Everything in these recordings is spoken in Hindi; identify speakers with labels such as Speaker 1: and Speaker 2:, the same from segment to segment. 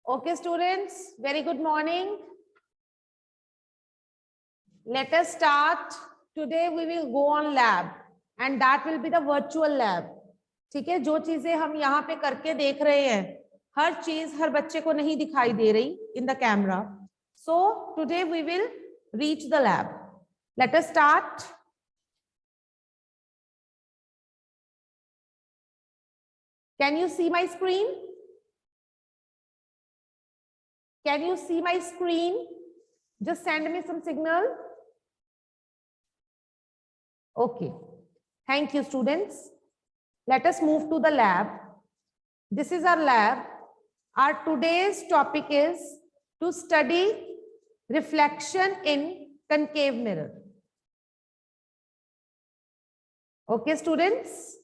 Speaker 1: Okay, students, very good morning. Let us start. Today we will go on lab and that will be the virtual lab. ठीक है, जो चीजें हम यहाँ पे करके देख रहे हैं, हर चीज हर बच्चे को नहीं दिखाई दे रही in the camera. So today we will reach the lab. Let us start. Can you see my screen? Can you see my screen? Just send me some signal. Okay. Thank you, students. Let us move to the lab. This is our lab. Our today's topic is to study reflection in concave mirror. Okay, students.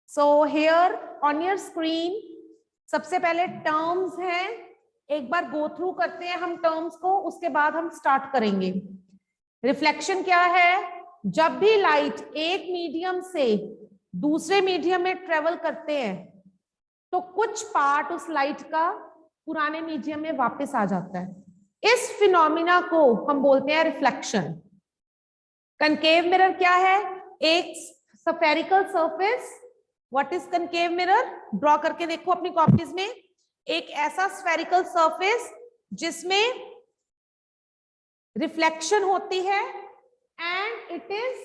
Speaker 1: So here on your screen, सबसे पहले terms हैं. एक बार go through करते हैं हम terms को, उसके बाद हम start करेंगे. Reflection क्या है? जब भी लाइट एक मीडियम से दूसरे मीडियम में ट्रेवल करते हैं तो कुछ पार्ट उस लाइट का पुराने मीडियम में वापस आ जाता है. इस फिनोमिना को हम बोलते हैं रिफ्लेक्शन. कनकेव मिरर क्या है? एक spherical surface. What is concave mirror? Draw करके देखो अपनी कॉपीज में. एक ऐसा स्फेरिकल सरफेस जिसमें रिफ्लेक्शन होती है and it is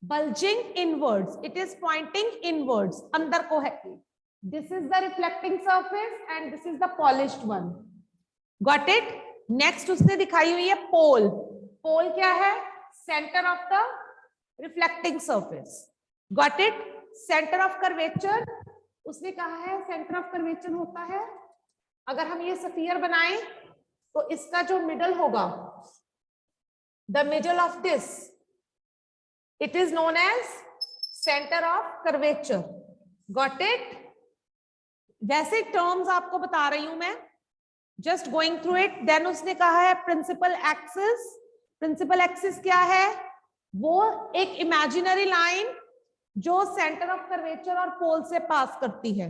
Speaker 1: bulging inwards, it is pointing inwards, अंदर को है. This is the reflecting surface and this is the polished one. Got it? Next उसने दिखाई हुई है pole. Pole क्या है? Center of the reflecting surface. Got it? Center of curvature उसने कहा है center of curvature होता है, अगर हम ये स्फीयर बनाएं तो इसका जो मिडल होगा, the middle of this, it is known as center of curvature. Got it? वैसे टर्म्स आपको बता रही हूं मैं, just going through it. Then उसने कहा है principal axis. Principal axis क्या है? वो एक imaginary line जो center of curvature और pole से पास करती है.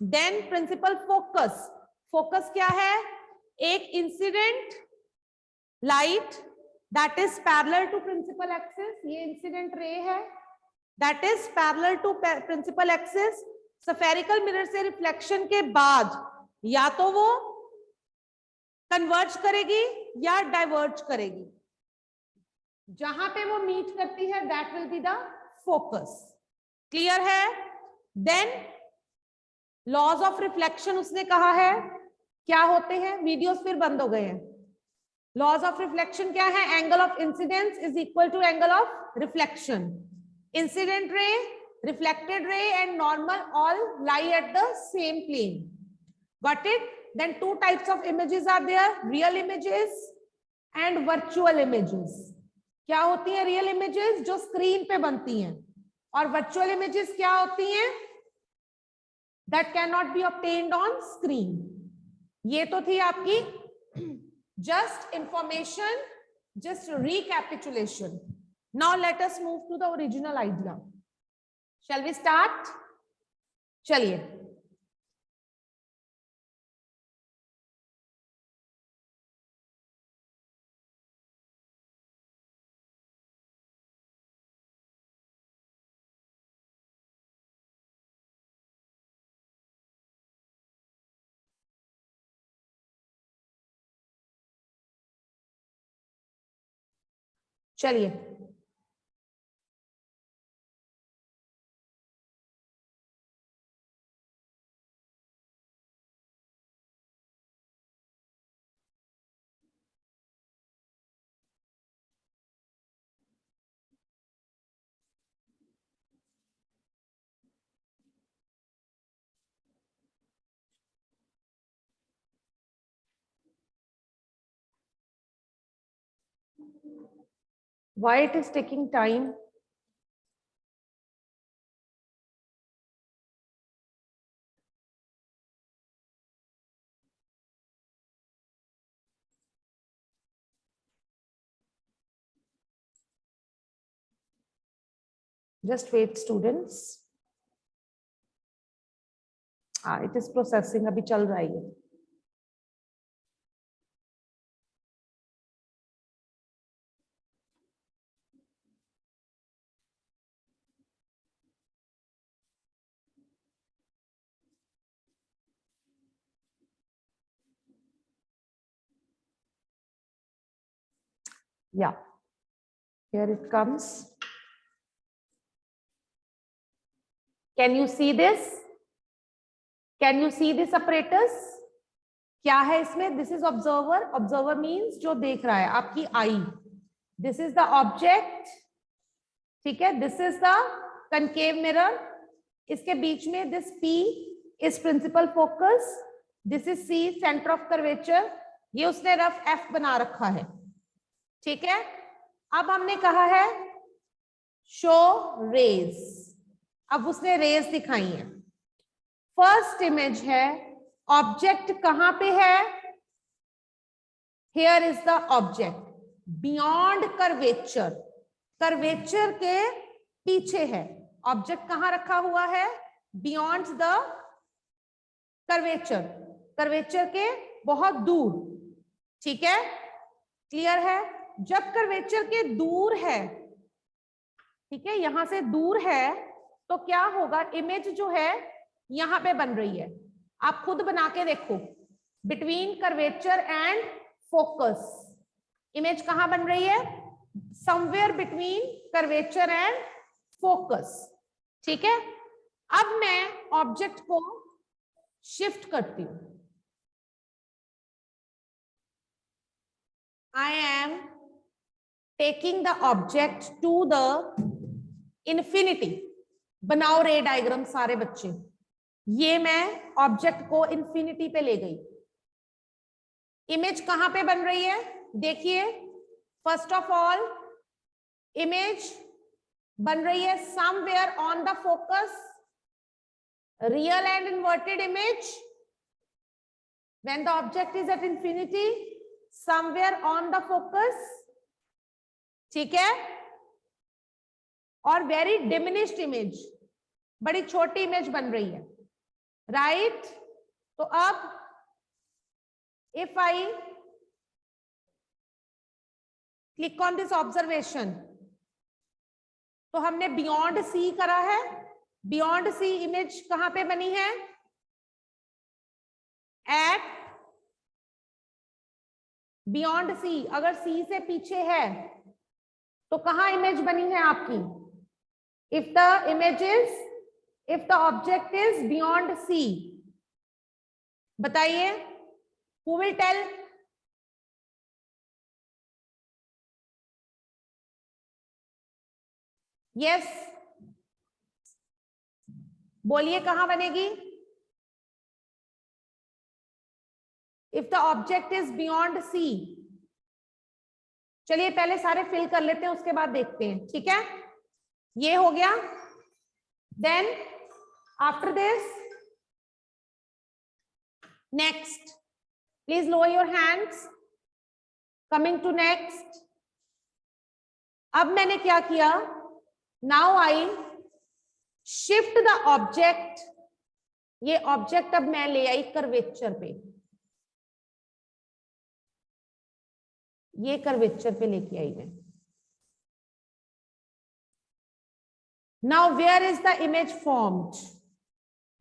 Speaker 1: Then principal focus. Focus क्या है? एक incident light that is parallel to principal axis. ये incident ray है that is parallel to principal axis. spherical mirror से reflection के बाद या तो वो converge करेगी या diverge करेगी. जहां पे वो meet करती है that will be the focus. Clear है? Then laws of reflection उसने कहा है क्या होते हैं. वीडियोस फिर बंद हो गए हैं. Laws of reflection क्या है? Angle of incidence is equal to angle of reflection. Incident ray, reflected ray and normal all lie at the same plane. Got it? Then two types of images are there, real images and virtual images. क्या होती है real images? जो screen पे बनती हैं. और virtual images क्या होती हैं? That cannot be obtained on screen. ये तो थी आपकी just information, just recapitulation. Now let us move to the original idea. Shall we start? चलिए. चलिए. Why it is taking time? Just wait, students. It is processing. अभी चल रहा है. Yeah, here it comes. Can you see this? Can you see this apparatus? क्या है इसमें? This is observer. Observer means जो देख रहा है, आपकी आई. This is the object. ठीक है, this is the concave mirror. इसके बीच में this P is principal focus. This is C, center of curvature. ये उसने रफ F बना रखा है. ठीक है, अब हमने कहा है शो रेज. अब उसने रेज दिखाई है. फर्स्ट इमेज है, ऑब्जेक्ट कहां पे है? Here is the object beyond curvature. Curvature के पीछे है ऑब्जेक्ट. कहां रखा हुआ है? Beyond the curvature. कर्वेचर के बहुत दूर. ठीक है, क्लियर है? जब कर्वेचर के दूर है, ठीक है, यहां से दूर है, तो क्या होगा? इमेज जो है यहां पे बन रही है. आप खुद बना के देखो. Between curvature and focus image कहां बन रही है? Somewhere between curvature and focus. ठीक है, अब मैं ऑब्जेक्ट को शिफ्ट करती हूं. I am taking the object to the infinity. बनाओ रे डायग्राम सारे बच्चे. ये मैं ऑब्जेक्ट को इंफिनिटी पे ले गई. इमेज कहां पे बन रही है? देखिए, फर्स्ट ऑफ ऑल इमेज बन रही है somewhere on the focus. Real and inverted image when the object is at infinity, somewhere on the focus. ठीक है, और वेरी डिमिनिश्ड इमेज, बड़ी छोटी इमेज बन रही है. राइट? तो अब if I click on this observation, तो हमने बियॉन्ड सी करा है. बियॉन्ड सी इमेज कहां पे बनी है? At beyond C. अगर सी से पीछे है तो कहां इमेज बनी है आपकी? If the image is, if the object is beyond C. बताइए, हु विल टेल? यस, बोलिए कहां बनेगी? If the object is beyond C. चलिए पहले सारे फिल कर लेते हैं, उसके बाद देखते हैं. ठीक है, ये हो गया. Then after this next, please lower your hands. Coming to next. अब मैंने क्या किया? Now I shift the object. ये ऑब्जेक्ट अब मैं ले आई कर्वेचर पे. ये कर्वेचर पे लेके आई मैं. Now where is the image formed?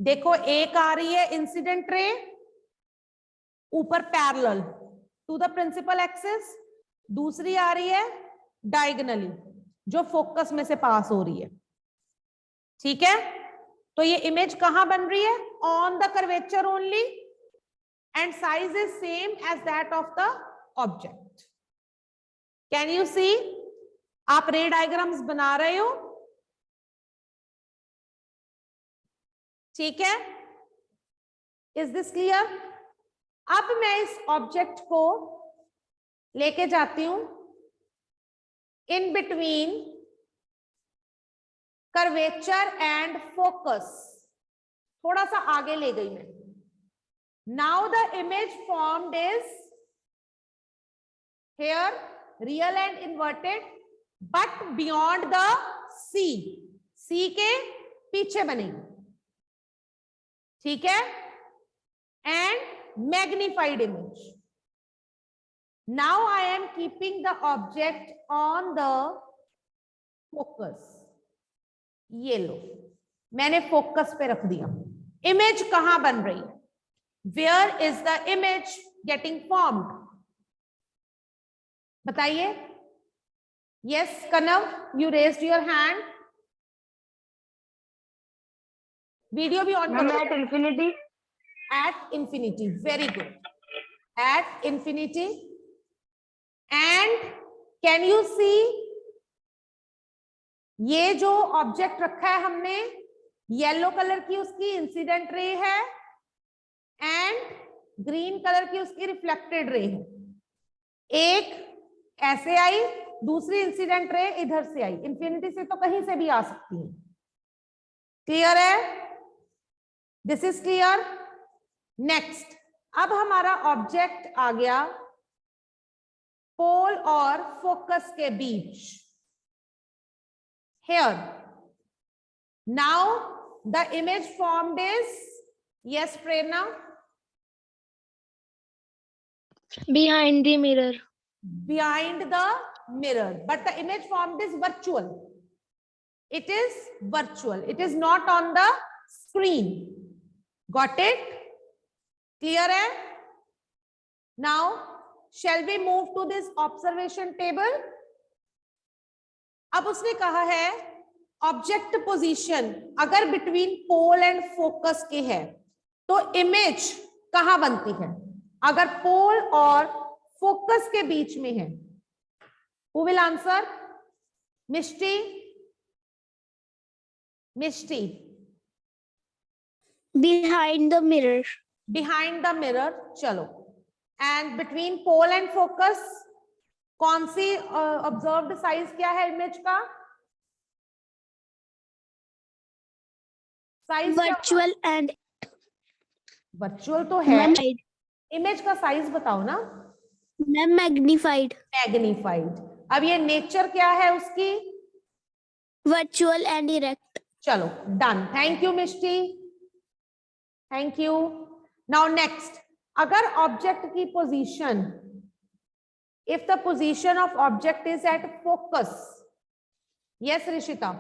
Speaker 1: देखो, एक आ रही है इंसिडेंट रे ऊपर parallel to the principal axis. दूसरी आ रही है डायगोनली जो फोकस में से पास हो रही है. ठीक है, तो ये इमेज कहां बन रही है? On the curvature only, and size is same as that of the object. Can you see? आप रे डायग्राम्स बना रहे हो. ठीक है, इज दिस क्लियर? अब मैं इस ऑब्जेक्ट को लेके जाती हूं in between curvature and focus. थोड़ा सा आगे ले गई मैं. Now the image formed is here real and inverted, but beyond the C. C के पीछे बनेगी. ठीक है, and magnified image. Now I am keeping the object on the focus. ये लो, मैंने फोकस पे रख दिया. इमेज कहां बन रही है? Where is the image getting formed? बताइए. Yes, Kanav, you raised your hand. Video भी on करो.
Speaker 2: At infinity.
Speaker 1: At infinity. Very good. At infinity. And can you see ये जो ऑब्जेक्ट रखा है हमने, येलो कलर की उसकी इंसिडेंट रे है एंड ग्रीन कलर की उसकी रिफ्लेक्टेड रे है. एक ऐसे आई, दूसरी इंसिडेंट रे इधर से आई. इंफिनिटी से तो कहीं से भी आ सकती है. क्लियर है? This is clear. नेक्स्ट, अब हमारा ऑब्जेक्ट आ गया पोल और फोकस के बीच. Here, now the image formed is, yes Prerna,
Speaker 3: behind the mirror.
Speaker 1: Behind the mirror, but the image formed is virtual. It is virtual. It is not on the screen. Got it? Clear hai? Now, shall we move to this observation table? अब उसने कहा है ऑब्जेक्ट पोजीशन अगर बिटवीन पोल एंड फोकस के है तो इमेज कहां बनती है? अगर पोल और फोकस के बीच में है. Who will answer? Mishti. Mishti.
Speaker 3: Behind the mirror.
Speaker 1: Behind the mirror. चलो. And between pole and focus कौन सी ऑब्जर्व्ड साइज क्या है इमेज का? साइज
Speaker 3: Virtual and
Speaker 1: वर्चुअल तो है. इमेज का साइज बताओ ना.
Speaker 3: magnified.
Speaker 1: मैग्नीफाइड. अब ये नेचर क्या है उसकी?
Speaker 3: Virtual and erect.
Speaker 1: चलो done. Thank you Mishti. Thank you. Now next, अगर ऑब्जेक्ट की position, if the position of object is at focus, yes Rishita,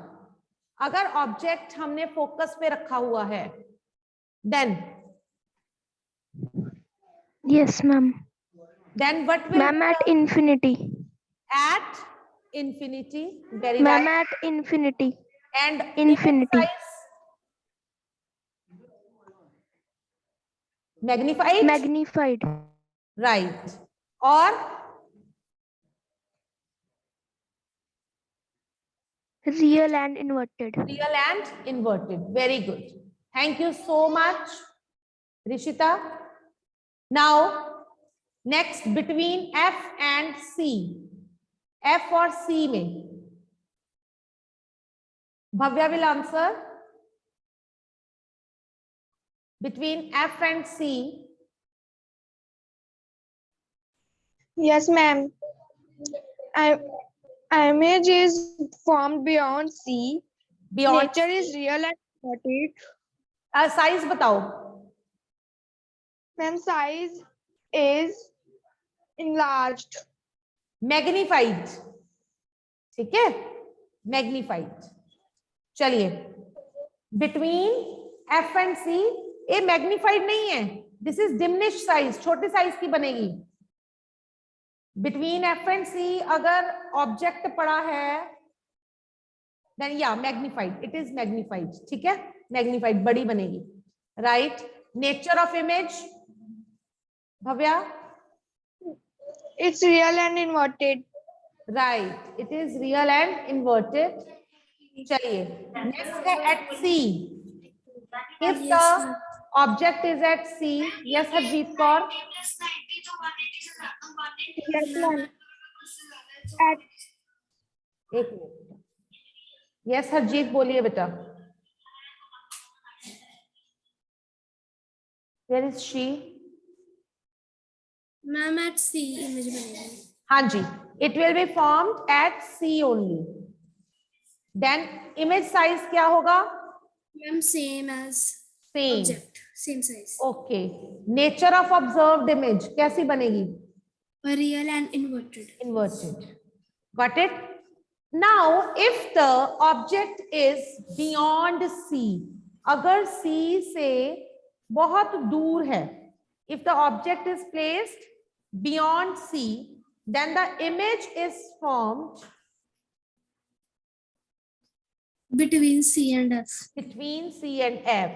Speaker 1: अगर ऑब्जेक्ट हमने फोकस पे रखा हुआ है then
Speaker 3: Yes, ma'am.
Speaker 1: then what will
Speaker 3: Ma'am, at infinity.
Speaker 1: at infinity. Very
Speaker 3: Ma'am,
Speaker 1: right.
Speaker 3: at infinity.
Speaker 1: And
Speaker 3: Infinity.
Speaker 1: image size? Magnified.
Speaker 3: Magnified.
Speaker 1: Right. Or
Speaker 3: Real and inverted.
Speaker 1: real and inverted. Very good. Thank you so much Rishita. Now next, between F and C, F और C में Bhavya will answer. Between F and C.
Speaker 4: Yes, ma'am. Image is formed beyond C.
Speaker 1: Beyond
Speaker 4: Nature is real and inverted.
Speaker 1: size बताओ.
Speaker 4: Ma'am, size is enlarged.
Speaker 1: Magnified. ठीक है, मैग्नीफाइड. चलिए, बिटवीन F एंड C, ये मैग्नीफाइड नहीं है. दिस इज डिमिनिश साइज, छोटे साइज की बनेगी. बिटवीन F एंड C अगर ऑब्जेक्ट पड़ा है देन या मैग्नीफाइड. It is magnified. ठीक है, मैग्नीफाइड बड़ी बनेगी. Right. Nature of image Bhavya?
Speaker 4: It's real and inverted.
Speaker 1: Right, it is real and inverted. चलिए, next है at C. If the object is at C, yes Harjeet Kaur.
Speaker 4: Yes, ma'am. At
Speaker 1: एक मिनट. Yes हरजीत बोलिए बेटा. Where is she?
Speaker 3: Ma'am, at C image बनेगी.
Speaker 1: हाँ जी, it will be formed at C only. Then image size क्या होगा?
Speaker 3: Ma'am, same as
Speaker 1: Same.
Speaker 3: object, same size.
Speaker 1: Okay. Nature of observed image कैसी बनेगी?
Speaker 3: Real and inverted.
Speaker 1: Inverted. Got it? Now, if the object is beyond C, अगर C से बहुत दूर है, if the object is placed beyond C, then the image is formed
Speaker 3: Between C and F.
Speaker 1: Between C and F.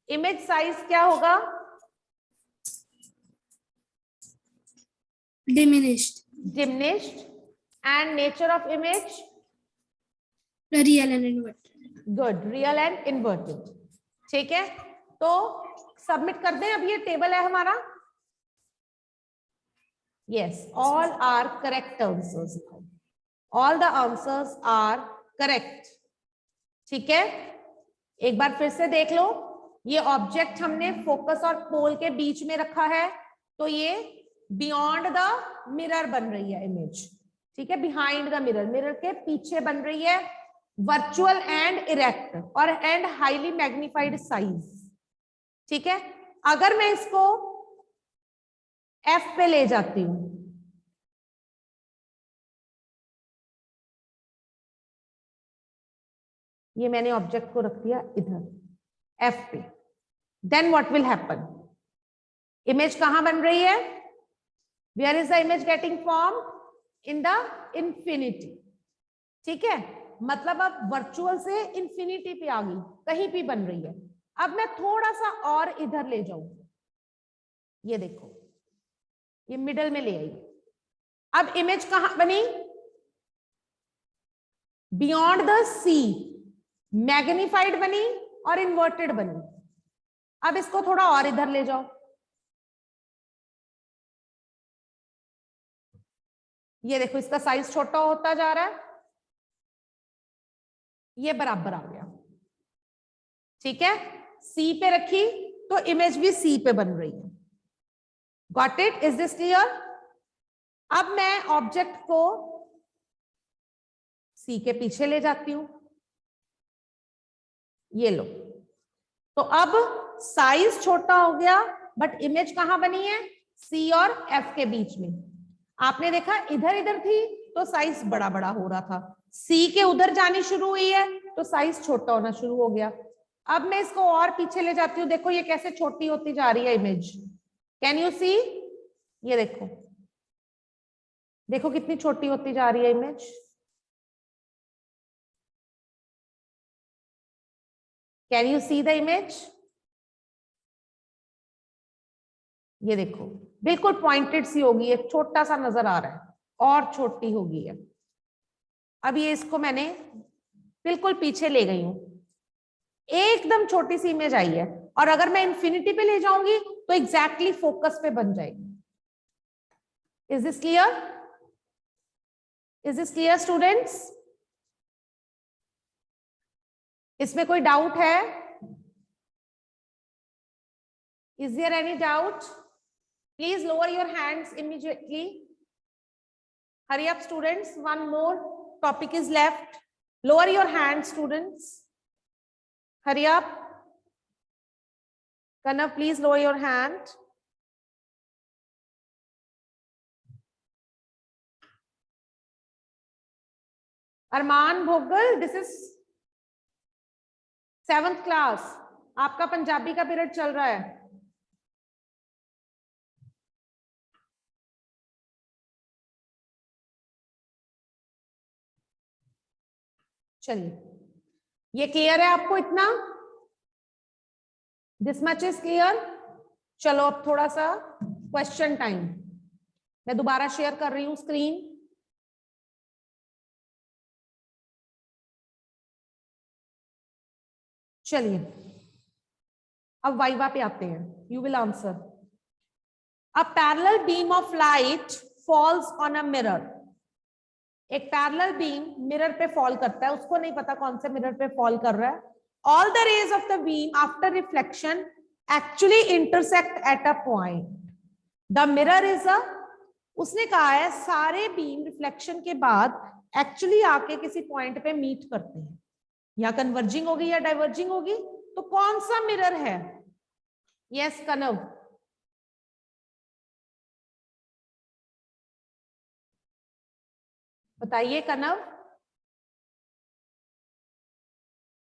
Speaker 1: Image size क्या होगा?
Speaker 3: Diminished.
Speaker 1: Diminished. And nature of image?
Speaker 3: Real and inverted.
Speaker 1: Good. Real and inverted. ठीक है, तो सबमिट कर दें. अब ये टेबल है हमारा. Yes, all are correct answers. All the answers are correct. ठीक है, एक बार फिर से देख लो. ये ऑब्जेक्ट हमने फोकस और पोल के बीच में रखा है, तो ये बियॉन्ड द मिरर बन रही है इमेज. ठीक है, बिहाइंड द मिरर, मिरर के पीछे बन रही है. वर्चुअल एंड इरेक्ट और एंड हाईली मैग्निफाइड साइज. ठीक है, अगर मैं इसको F पे ले जाती हूं, ये मैंने ऑब्जेक्ट को रख दिया इधर F पे, then what will happen? Image कहां बन रही है? Where is the image getting form? In the infinity. ठीक है, मतलब अब वर्चुअल से इंफिनिटी पे आ गई, कहीं भी बन रही है. अब मैं थोड़ा सा और इधर ले जाऊं, ये देखो, ये मिडल में ले आई. अब इमेज कहां बनी? बियॉन्ड द सी, मैग्निफाइड बनी और इन्वर्टेड बनी. अब इसको थोड़ा और इधर ले जाओ, ये देखो इसका साइज छोटा होता जा रहा है, ये बराबर आ गया. ठीक है, सी पे रखी तो इमेज भी सी पे बन रही है. Got it? Is this clear? अब मैं ऑब्जेक्ट को सी के पीछे ले जाती हूं, ये लो, तो अब साइज छोटा हो गया, बट इमेज कहां बनी है? सी और एफ के बीच में. आपने देखा इधर इधर थी तो साइज बड़ा बड़ा हो रहा था, सी के उधर जानी शुरू हुई है तो साइज छोटा होना शुरू हो गया. अब मैं इसको और पीछे ले जाती हूँ, देखो ये कैसे छोटी होती जा रही है इमेज. कैन यू सी? ये देखो, देखो कितनी छोटी होती जा रही है image. Can you see the image? ये देखो बिल्कुल पॉइंटेड सी होगी, एक छोटा सा नजर आ रहा है और छोटी होगी है. अब ये इसको मैंने बिल्कुल पीछे ले गई हूं, एकदम छोटी सी इमेज आई है, और अगर मैं इंफिनिटी पे ले जाऊंगी तो एग्जैक्टली फोकस पे बन जाएगी. Is this clear? Is this clear students? इसमें कोई डाउट है? Is there any doubt? Please lower your hands immediately. Hurry up students, one more topic is left. Lower your hands students. Hurry up. Kanav, please lower your hand. Arman Bhogal, this is 7th class. आपका पंजाबी का पीरियड चल रहा है. चलिए, ये क्लियर है आपको इतना? This much is clear? चलो अब थोड़ा सा क्वेश्चन टाइम. मैं दोबारा शेयर कर रही हूं स्क्रीन. चलिए अब वाइवा पे आते हैं. You will answer. A parallel beam of light falls on a mirror. एक पैरेलल बीम मिरर पे फॉल करता है, उसको नहीं पता कौन से मिरर पे फॉल कर रहा है. All the rays of the beam after reflection actually intersect at a point. The mirror is a, उसने कहा है सारे बीम रिफ्लेक्शन के बाद एक्चुअली आके किसी पॉइंट पे मीट करते हैं, या कन्वर्जिंग होगी या डाइवर्जिंग होगी. तो कौन सा मिरर है? यस कनव, बताइए कनव.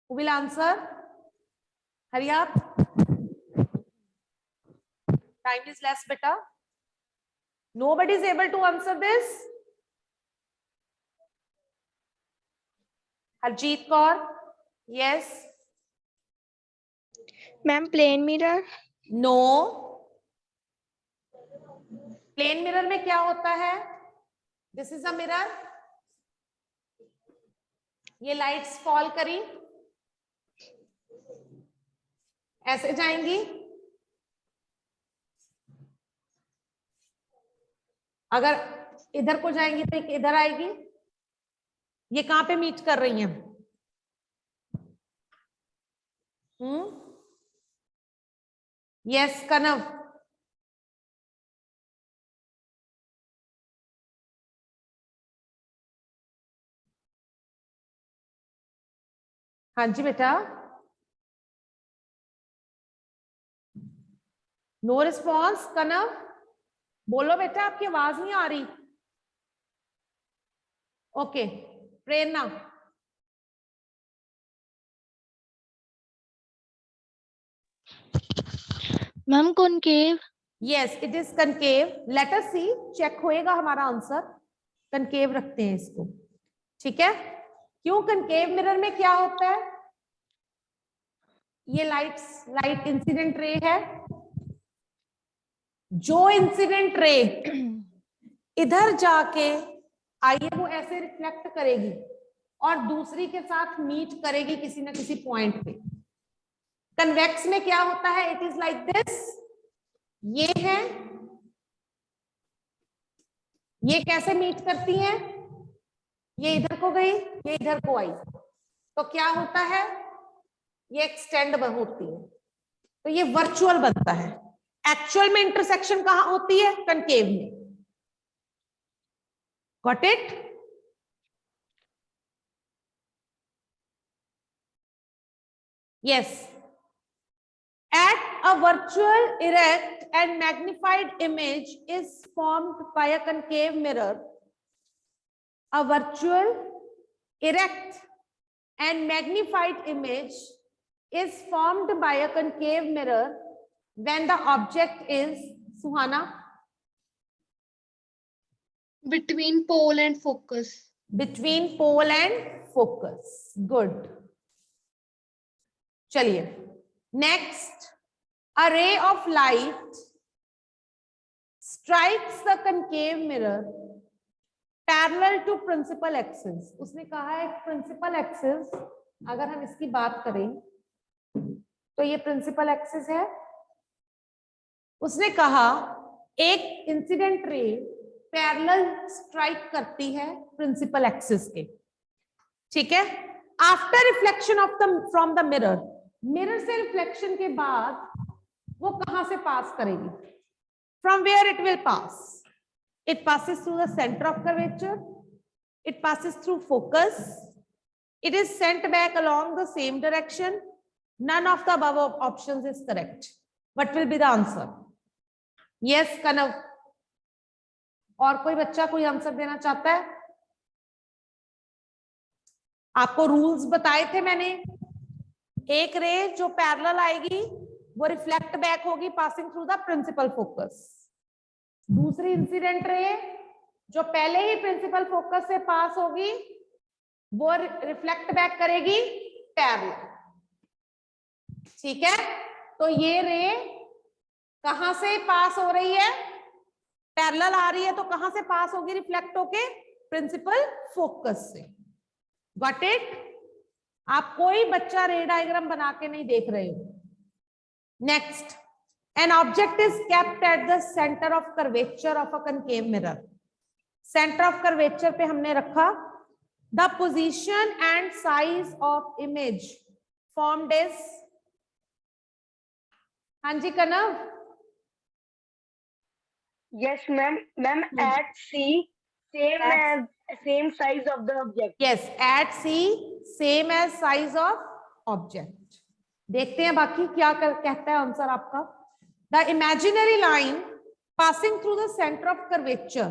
Speaker 1: Who will answer? Hurry up. Time is less, beta. Nobody is able to answer this. Harjeet Kaur, yes,
Speaker 4: ma'am plane mirror,
Speaker 1: no. Plane mirror में क्या होता है? दिस इज अ मिरर, ये लाइट्स फॉल करी, ऐसे जाएंगी, अगर इधर को जाएंगी तो एक इधर आएगी, ये कहां पे मीट कर रही हैं? यस कनव, हाँ जी बेटा, नो रिस्पॉन्स। कनव बोलो बेटा, आपकी आवाज नहीं आ रही। ओके, प्रेरणा,
Speaker 2: ma'am concave.
Speaker 1: Yes it is concave. Let us see, check होएगा हमारा आंसर। कनकेव रखते हैं इसको, ठीक है। क्यों कनकेव मिरर में क्या होता है? ये लाइट इंसिडेंट रे है, जो इंसिडेंट रे इधर जाके आइए वो ऐसे रिफ्लेक्ट करेगी और दूसरी के साथ मीट करेगी किसी ना किसी पॉइंट पे। कन्वेक्स में क्या होता है? इट इज लाइक दिस, ये है, ये कैसे मीट करती हैं? ये इधर को गई, ये इधर को आई, तो क्या होता है? ये एक्सटेंड होती है, तो ये वर्चुअल बनता है। एक्चुअल में इंटरसेक्शन कहां होती है? कनकेव में। Got it? Yes, at a virtual erect and magnified image is formed by a concave mirror. A virtual erect and magnified image is formed by a concave mirror when the object is, Suhana,
Speaker 2: Between pole and focus.
Speaker 1: between pole and focus. Good. चलिए next, a ray of light strikes the concave mirror parallel to principal axis. उसने कहा है principal axis, अगर हम इसकी बात करें तो ये principal axis है। उसने कहा एक इंसिडेंट रे पैरेलल स्ट्राइक करती है प्रिंसिपल एक्सिस के, ठीक है। After reflection of the from the mirror, mirror से रिफ्लेक्शन के बाद वो कहां से पास करेगी? From where it will pass? It passes through the center of curvature, it passes through focus, it is sent back along the same direction. None of the above options is correct. What will be the answer? Yes कनव, और कोई बच्चा कोई आंसर देना चाहता है? आपको रूल्स बताए थे मैंने। एक रे जो पैरेलल आएगी वो रिफ्लेक्ट बैक होगी passing through the principal focus. दूसरी इंसिडेंट रे जो पहले ही प्रिंसिपल फोकस से पास होगी वो रिफ्लेक्ट बैक करेगी पैरेलल, ठीक है। तो ये रे कहां से पास हो रही है? पैरेलल आ रही है तो कहां से पास होगी रिफ्लेक्ट होके? प्रिंसिपल फोकस से। Got it? आप कोई बच्चा रे डायग्राम बना के नहीं देख रहे हो। Next, an object is kept at the centre of curvature of a concave mirror. Centre of curvature पे हमने रखा the position and size of image formed is, हाँ जी कनव।
Speaker 5: Yes, ma'am. Ma'am, at C, same size of the object.
Speaker 1: Yes, at C, same as size of object. देखते हैं बाकी क्या कहता है आंसर आपका। The imaginary line passing through the center of curvature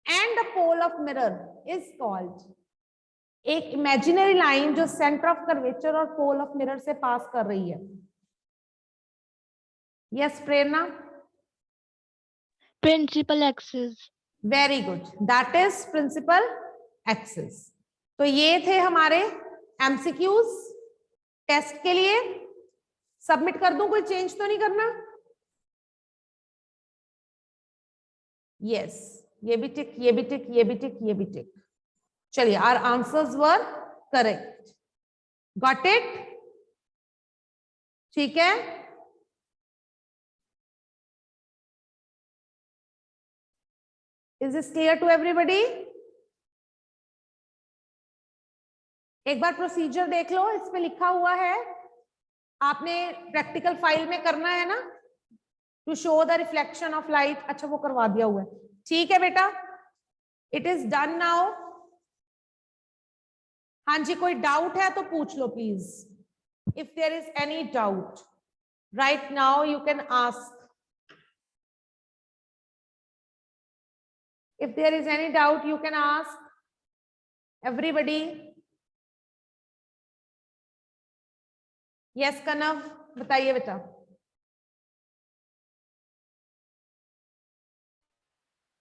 Speaker 1: and the pole of mirror is called, एक imaginary line जो center of curvature और pole of mirror से पास कर रही है। Yes, प्रेरणा।
Speaker 2: Principal axis.
Speaker 1: Very good, that is principal axis. तो ये थे हमारे एमसीक्यूज टेस्ट के लिए सबमिट कर दूं, कोई चेंज तो नहीं करना? यस, ये भी टिक, ये भी टिक, ये भी टिक, ये भी टिक। चलिए, our answers were correct. Got it? ठीक है, is this clear to everybody? एक बार प्रोसीजर देख लो, इस पे लिखा हुआ है, आपने प्रैक्टिकल फाइल में करना है ना, to show the reflection of light. अच्छा, वो करवा दिया हुआ है, ठीक है बेटा, इट इज डन नाउ। हाँ जी, कोई डाउट है तो पूछ लो please. If there is any doubt right now you can ask. If there is any doubt you can ask everybody. Yes Kanav, बताइए बेटा।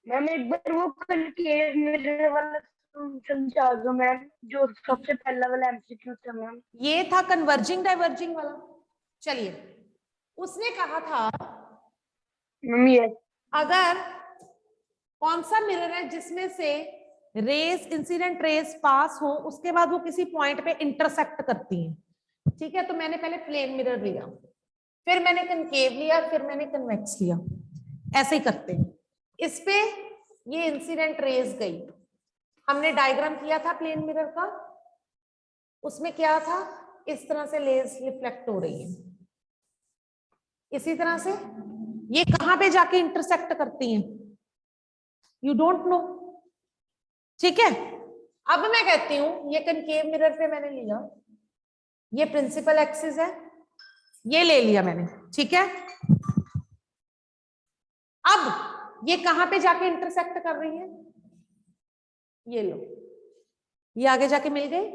Speaker 5: मैम एक बार वो कनकेव मिरर वाला समझा दो मैम, जो सबसे पहला वाला एमसीक्यू था मैम।
Speaker 1: ये था कन्वर्जिंग डाइवर्जिंग वाला। चलिए, उसने कहा था
Speaker 5: मैम ये
Speaker 1: अगर कौन सा मिरर है जिसमें से रेस, इंसिडेंट रेस पास हो, उसके बाद वो किसी पॉइंट पे इंटरसेक्ट करती हैं। ठीक है, तो मैंने पहले प्लेन मिरर लिया, फिर मैंने कनकेव लिया, फिर मैंने कन्वेक्स लिया, ऐसे ही करते हैं। इस पे ये इंसिडेंट रेस गई, हमने डायग्राम किया था प्लेन मिरर का, उसमें क्या था, इस तरह से लेस रिफ्लेक्ट हो रही है, इसी तरह से ये कहां पे जाके इंटरसेक्ट करती हैं, यू डोंट नो। ठीक है, अब मैं कहती हूं ये कनकेव मिरर पे मैंने लिया, ये प्रिंसिपल एक्सिस है, ये ले लिया मैंने, ठीक है। अब ये कहां पे जाके इंटरसेक्ट कर रही है, ये लो, ये आगे जाके मिल गई,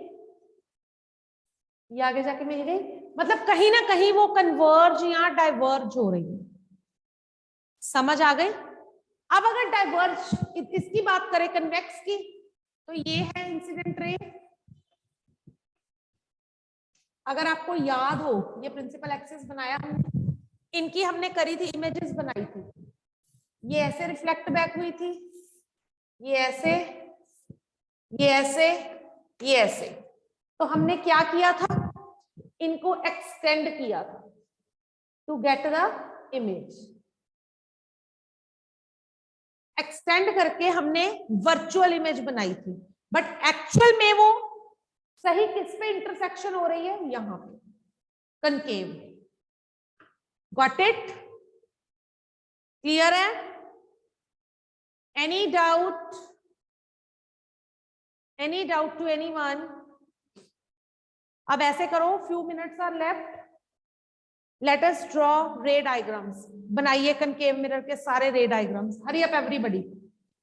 Speaker 1: ये आगे जाके मिल गई, मतलब कहीं ना कहीं वो कन्वर्ज या डाइवर्ज हो रही है। समझ आ गई? अब अगर डाइवर्ज इसकी बात करें कन्वेक्स की, तो ये है इंसिडेंट रे। अगर आपको याद हो, ये प्रिंसिपल एक्सिस बनाया हमने, इनकी हमने करी थी, इमेजेस बनाई थी, ये ऐसे रिफ्लेक्ट बैक हुई थी, ये ऐसे, ये ऐसे, ये ऐसे। तो हमने क्या किया था, इनको एक्सटेंड किया था to get the image. Extend करके हमने वर्चुअल इमेज बनाई थी, बट एक्चुअल में वो सही किस पे इंटरसेक्शन हो रही है, यहां पे कनकेव। Got it? क्लियर है? Any doubt? Any doubt to anyone? अब ऐसे करो, few minutes are left, let us draw ray diagrams. बनाइए कनकेव मिरर के सारे ray diagrams. Hurry up everybody,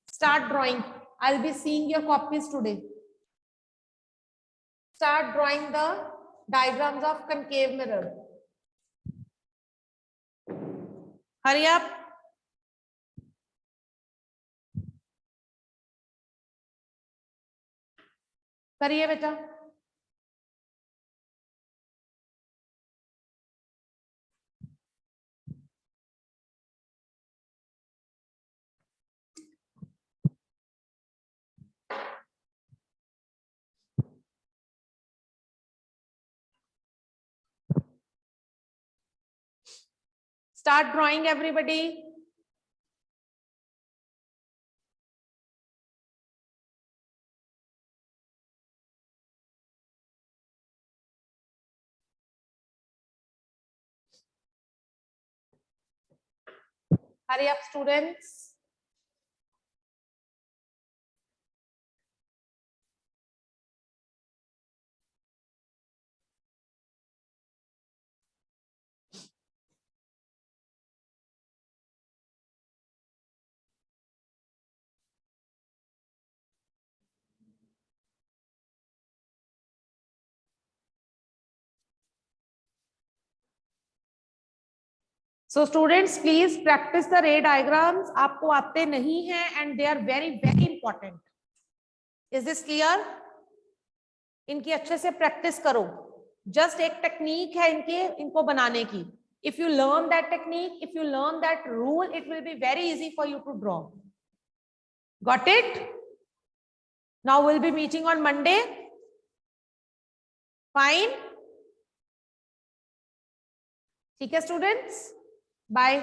Speaker 1: start drawing. I will be seeing your copies today. Start drawing the diagrams of concave mirror. Hurry up. करिए बेटा। Start drawing everybody. Hurry up students. So students, please practice the ray diagrams. आपको आते नहीं हैं and they are very very important. Is this clear? इनकी अच्छे से प्रैक्टिस करो। जस्ट एक टेक्निक है इनको बनाने की। If you learn that technique, if you learn that rule, it will be very easy for you to draw. Got it? Now will be meeting on Monday. Fine, ठीक है स्टूडेंट्स, बाय।